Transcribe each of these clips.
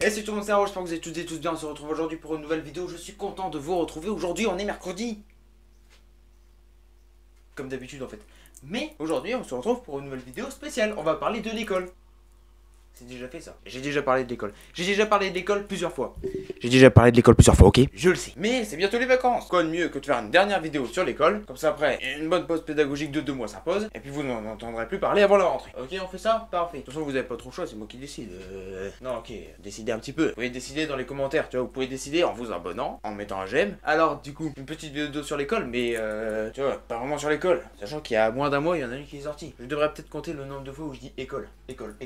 Et c'est tout le monde, c'est Haro, j'espère que vous êtes toutes et tous bien. On se retrouve aujourd'hui pour une nouvelle vidéo. Je suis content de vous retrouver. Aujourd'hui, on est mercredi. Comme d'habitude en fait. Mais aujourd'hui, on se retrouve pour une nouvelle vidéo spéciale. On va parler de l'école. C'est déjà fait ça. J'ai déjà parlé de l'école. J'ai déjà parlé de l'école plusieurs fois. Ok? Je le sais. Mais c'est bientôt les vacances. Quoi de mieux que de faire une dernière vidéo sur l'école. Comme ça après, une bonne pause pédagogique de 2 mois s'impose. Et puis vous n'en entendrez plus parler avant la rentrée. Ok, on fait ça? Parfait. De toute façon, vous avez pas trop le choix, c'est moi qui décide. Non, ok, décidez un petit peu. Vous pouvez décider dans les commentaires, tu vois. Vous pouvez décider en vous abonnant, en mettant un j'aime. Alors, du coup, une petite vidéo sur l'école, mais tu vois, pas vraiment sur l'école. Sachant qu'il y a moins d'un mois, il y en a une qui est sortie. Je devrais peut-être compter le nombre de fois où je dis école. École.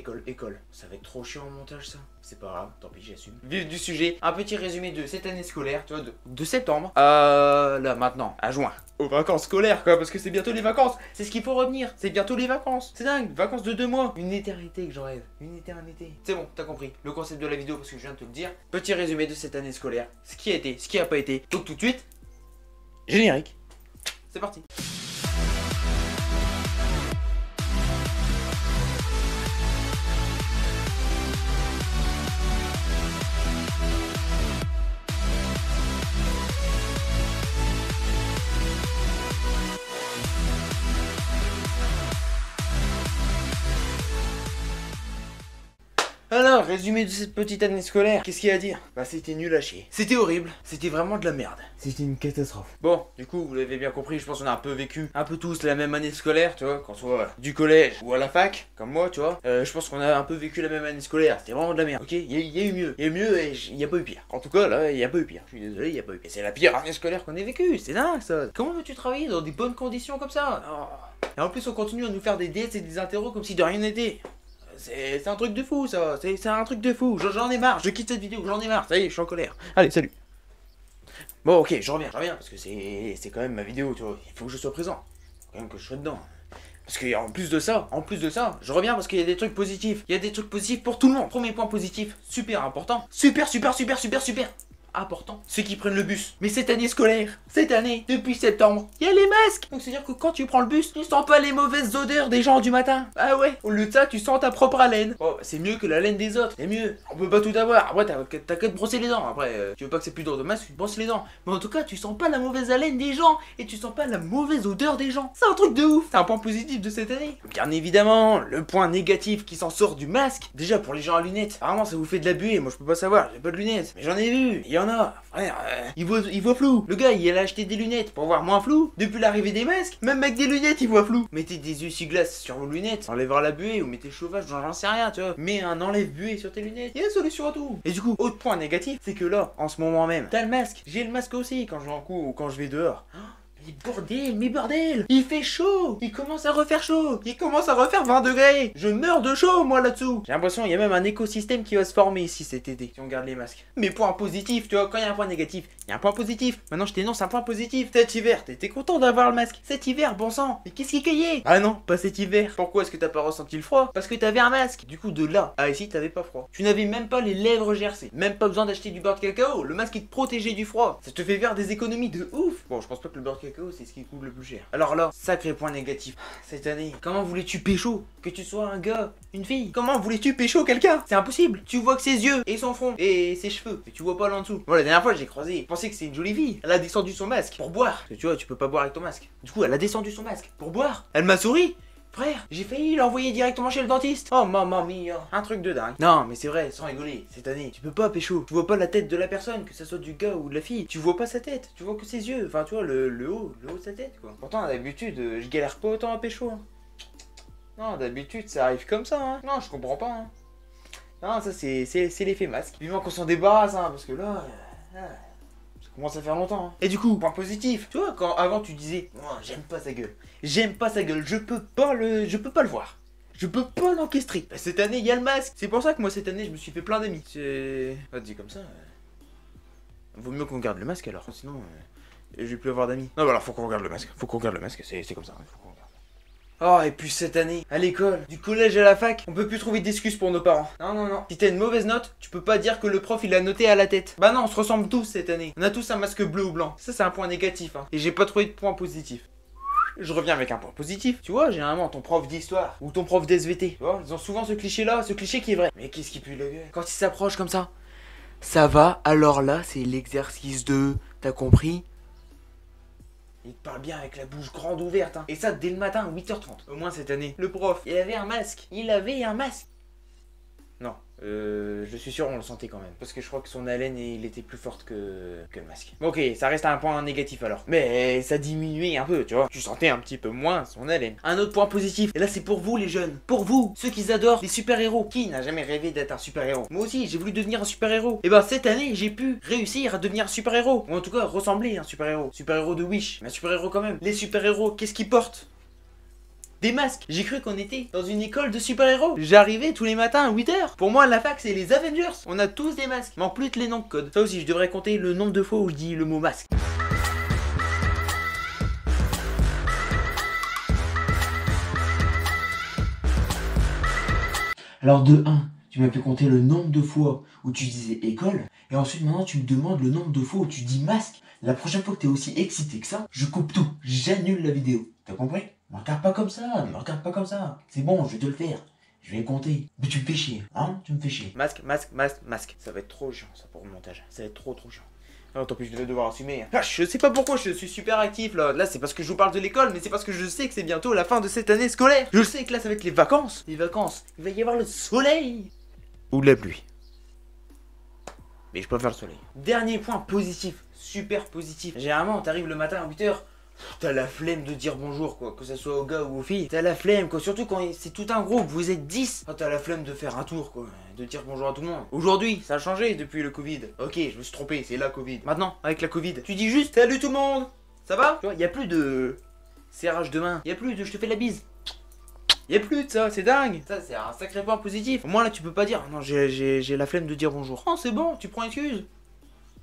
Ça va être trop chiant en montage, ça. C'est pas grave, tant pis, j'assume. Vif du sujet, un petit résumé de cette année scolaire, tu vois, de septembre là, maintenant, à juin. Aux vacances scolaires, quoi, parce que c'est bientôt les vacances. C'est ce qu'il faut retenir, c'est bientôt les vacances. C'est dingue, vacances de 2 mois. Une éternité que j'en rêve, une éternité. C'est bon, t'as compris le concept de la vidéo parce que je viens de te le dire. Petit résumé de cette année scolaire, ce qui a été, ce qui a pas été. Donc tout de suite, générique. C'est parti. Alors, résumé de cette petite année scolaire, qu'est-ce qu'il y a à dire? Bah c'était nul à chier. C'était horrible, c'était vraiment de la merde. C'était une catastrophe. Bon, du coup, vous l'avez bien compris, je pense qu'on a un peu vécu, un peu tous la même année scolaire, tu vois, qu'on soit du collège ou à la fac, comme moi, tu vois. Je pense qu'on a un peu vécu la même année scolaire, c'était vraiment de la merde, ok? Il y a eu mieux, et il y a pas eu pire. En tout cas, là, il y a pas eu pire. Je suis désolé, il y a pas eu pire. C'est la pire année scolaire qu'on ait vécue, c'est dingue ça. Comment veux-tu travailler dans des bonnes conditions comme ça? Oh. Et en plus, on continue à nous faire des DS et des interros comme si de rien n'était. C'est un truc de fou ça, c'est un truc de fou, j'en ai marre, je quitte cette vidéo, j'en ai marre, ça y est, je suis en colère. Allez, salut. Bon ok, je reviens, parce que c'est quand même ma vidéo, tu vois, il faut que je sois présent, faut quand même que je sois dedans. Parce que en plus de ça, je reviens parce qu'il y a des trucs positifs, il y a des trucs positifs pour tout le monde. Premier point positif, super important, super important, ceux qui prennent le bus. Mais cette année scolaire, cette année, depuis septembre, il y a les masques. Donc c'est à dire que quand tu prends le bus, tu sens pas les mauvaises odeurs des gens du matin. Ah ouais, au lieu de ça, tu sens ta propre haleine. Oh, c'est mieux que la laine des autres, c'est mieux. On peut pas tout avoir. Après, t'as que de brosser les dents. Après, tu veux pas que c'est plus dur de masque, tu te brosses les dents. Mais en tout cas, tu sens pas la mauvaise haleine des gens et tu sens pas la mauvaise odeur des gens. C'est un truc de ouf. C'est un point positif de cette année. Bien évidemment, le point négatif qui s'en sort du masque. Déjà pour les gens à lunettes, vraiment ça vous fait de la buée. Moi je peux pas savoir, j'ai pas de lunettes. Mais j'en ai vu, il y en a. Frère, il voit flou. Le gars, il a acheté des lunettes pour voir moins flou. Depuis l'arrivée des masques, même avec des lunettes, il voit flou. Mettez des essuie-glaces sur vos lunettes, enlèvera la buée ou mettez le chauffage, j'en sais rien, tu vois. Mets un enlève-buée sur tes lunettes. Il y a une solution à tout. Et du coup, autre point négatif, c'est que là, en ce moment même, t'as le masque. J'ai le masque aussi quand je vais en cours ou quand je vais dehors. Mais bordel, il fait chaud, il commence à refaire chaud, il commence à refaire 20 degrés, je meurs de chaud moi là-dessous. J'ai l'impression qu'il y a même un écosystème qui va se former ici cet été, si on garde les masques. Mais point positif, tu vois, quand il y a un point négatif, il y a un point positif. Maintenant je t'énonce un point positif. Cet hiver, t'étais content d'avoir le masque. Cet hiver, bon sang, mais qu'est-ce qui cueillait? Ah non, pas cet hiver. Pourquoi est-ce que t'as pas ressenti le froid? Parce que t'avais un masque. Du coup de là à ici, t'avais pas froid. Tu n'avais même pas les lèvres gercées, même pas besoin d'acheter du beurre de cacao, le masque il te protégeait du froid. Ça te fait faire des économies de ouf. Bon, je pense pas que le beurre de cacao c'est ce qui coûte le plus cher. Alors là, sacré point négatif. Cette année, comment voulais-tu pécho? Que tu sois un gars, une fille. Comment voulais-tu pécho quelqu'un? C'est impossible. Tu vois que ses yeux et son front et ses cheveux. Mais tu vois pas là en dessous. Bon, la dernière fois j'ai croisé, je pensais que c'est une jolie fille. Elle a descendu son masque pour boire. Parce que tu vois, tu peux pas boire avec ton masque. Du coup, elle a descendu son masque pour boire. Elle m'a souri. Frère, j'ai failli l'envoyer directement chez le dentiste. Oh maman mia, un truc de dingue. Non mais c'est vrai, sans rigoler, cette année, tu peux pas pécho. Tu vois pas la tête de la personne, que ça soit du gars ou de la fille. Tu vois pas sa tête, tu vois que ses yeux. Enfin tu vois le haut de sa tête quoi. Pourtant d'habitude, je galère pas autant à pécho. Hein. Non, d'habitude ça arrive comme ça. Hein. Non, je comprends pas. Hein. Non, ça c'est l'effet masque. Vivement qu'on s'en débarrasse, hein, parce que là... Ça commence à faire longtemps. Hein. Et du coup, point positif. Tu vois, quand avant tu disais, oh, j'aime pas sa gueule. J'aime pas sa gueule, je peux pas le voir. Je peux pas l'enquestrer. Bah, cette année, il y a le masque. C'est pour ça que moi, cette année, je me suis fait plein d'amis. C'est... Ah, dit comme ça... Vaut mieux qu'on garde le masque alors. Sinon, je vais plus avoir d'amis. Non, bah alors, faut qu'on garde le masque. Faut qu'on garde le masque, c'est comme ça. Faut qu'on garde. Oh, et puis cette année, à l'école, du collège à la fac, on peut plus trouver d'excuses pour nos parents. Non. Si t'as une mauvaise note, tu peux pas dire que le prof il a noté à la tête. Bah non, on se ressemble tous cette année. On a tous un masque bleu ou blanc. Ça, c'est un point négatif, hein. Et j'ai pas trouvé de point positif. Je reviens avec un point positif. Tu vois, généralement, ton prof d'histoire ou ton prof d'SVT, tu vois, ils ont souvent ce cliché-là, ce cliché qui est vrai. Mais qu'est-ce qui pue la gueule? Quand il s'approche comme ça, Ça va, alors là, c'est l'exercice 2. T'as compris? Il te parle bien avec la bouche grande ouverte, hein. Et ça dès le matin, 8h30. Au moins cette année. Le prof, il avait un masque. Il avait un masque. Non, je suis sûr on le sentait quand même. Parce que je crois que son haleine, il était plus forte que le masque. Bon, ok, ça reste un point négatif alors. Mais ça diminuait un peu, tu vois. Tu sentais un petit peu moins son haleine. Un autre point positif, et là c'est pour vous les jeunes. Pour vous, ceux qui adorent les super-héros. Qui n'a jamais rêvé d'être un super-héros? Moi aussi, j'ai voulu devenir un super-héros. Et bah cette année, j'ai pu réussir à devenir un super-héros. Ou en tout cas, ressembler à un super-héros. Super-héros de Wish, mais un super-héros quand même. Les super-héros, qu'est-ce qu'ils portent? Des masques. J'ai cru qu'on était dans une école de super-héros. J'arrivais tous les matins à 8h. Pour moi, la fac, c'est les Avengers. On a tous des masques. Mais en plus de les noms de code. Ça aussi, je devrais compter le nombre de fois où je dis le mot masque. Alors de 1, tu m'as pu compter le nombre de fois où tu disais école. Et ensuite, maintenant, tu me demandes le nombre de fois où tu dis masque. La prochaine fois que tu es aussi excité que ça, je coupe tout. J'annule la vidéo. T'as compris? Me regarde pas comme ça, me regarde pas comme ça. C'est bon, je vais te le faire. Je vais compter. Mais tu me fais chier, hein? Tu me fais chier. Masque, masque, masque, masque. Ça va être trop chiant, ça, pour le montage. Ça va être trop chiant. Non, tant pis, je vais devoir assumer. Ah, je sais pas pourquoi je suis super actif là. Là, c'est parce que je vous parle de l'école, mais c'est parce que je sais que c'est bientôt la fin de cette année scolaire. Je sais que là, ça va être les vacances. Les vacances, il va y avoir le soleil. Ou de la pluie. Mais je préfère le soleil. Dernier point positif, super positif. Généralement, t'arrives le matin à 8h. T'as la flemme de dire bonjour, quoi, que ce soit aux gars ou aux filles. T'as la flemme, quoi, surtout quand c'est tout un groupe, vous êtes 10. Ah, t'as la flemme de faire un tour, quoi, de dire bonjour à tout le monde. Aujourd'hui, ça a changé depuis le Covid. Ok, je me suis trompé, c'est la Covid. Maintenant, avec la Covid, tu dis juste salut tout le monde. Ça va? Tu vois, y a plus de serrage de main, y a plus de je te fais la bise. Y a plus de ça, c'est dingue. Ça, c'est un sacré point positif. Au moins là, tu peux pas dire non, j'ai la flemme de dire bonjour. Non, c'est bon, tu prends excuse.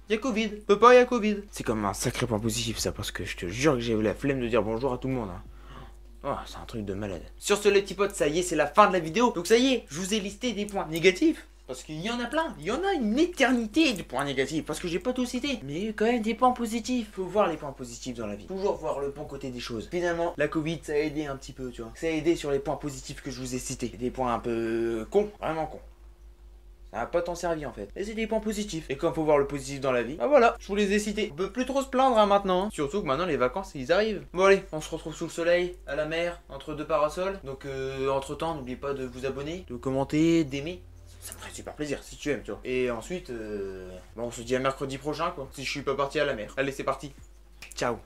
Y'a Covid, peut pas, y'a Covid. C'est comme un sacré point positif ça, parce que je te jure que j'ai eu la flemme de dire bonjour à tout le monde. Hein. Oh, c'est un truc de malade. Sur ce, les petits potes, ça y est, c'est la fin de la vidéo. Donc ça y est, je vous ai listé des points négatifs. Parce qu'il y en a plein, il y en a une éternité de points négatifs, parce que j'ai pas tout cité. Mais quand même des points positifs, faut voir les points positifs dans la vie. Toujours voir le bon côté des choses. Finalement, la Covid, ça a aidé un petit peu, tu vois. Ça a aidé sur les points positifs que je vous ai cités. Des points un peu cons, vraiment cons. Ça n'a pas tant servi en fait. Mais c'est des points positifs. Et quand faut voir le positif dans la vie, bah voilà, je vous les ai cités. On peut plus trop se plaindre hein, maintenant. Surtout que maintenant les vacances ils arrivent. Bon allez, on se retrouve sous le soleil, à la mer, entre deux parasols. Donc entre temps, n'oubliez pas de vous abonner, de commenter, d'aimer. Ça me ferait super plaisir si tu aimes, tu vois. Et ensuite, on se dit à mercredi prochain quoi. Si je suis pas parti à la mer. Allez, c'est parti. Ciao.